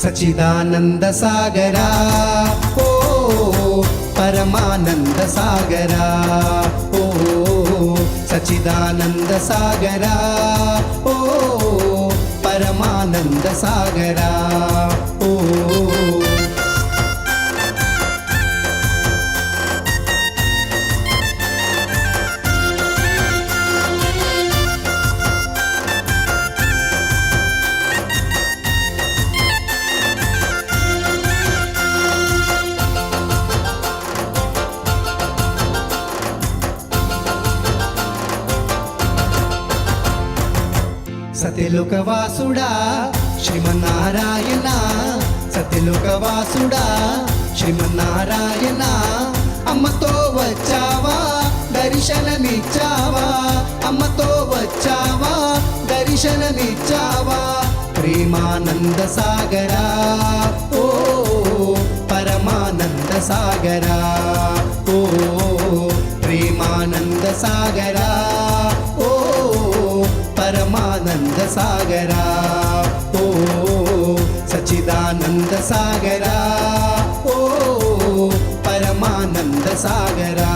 सच्चिदानंद सागरा ओ परमानंद सागरा ओ सच्चिदानंद सागरा ओ परमानंद सागरा ओ सत्यलोकवासुडा श्रीमन्नारायणा सत्यलोकवासुडा श्रीमन्नारायणा अम्मतो వచ్చావా దర్శనమిచ్చావా అమ్మతో వచ్చావా దర్శనమిచ్చావా ప్రేమానంద సాగరా ఓ పరమానంద సాగరా ఓ ప్రేమానంద సాగరా ఓ परमानंद सागरा ओ सच्चिदानंद सागरा ओ परमानंद सागरा।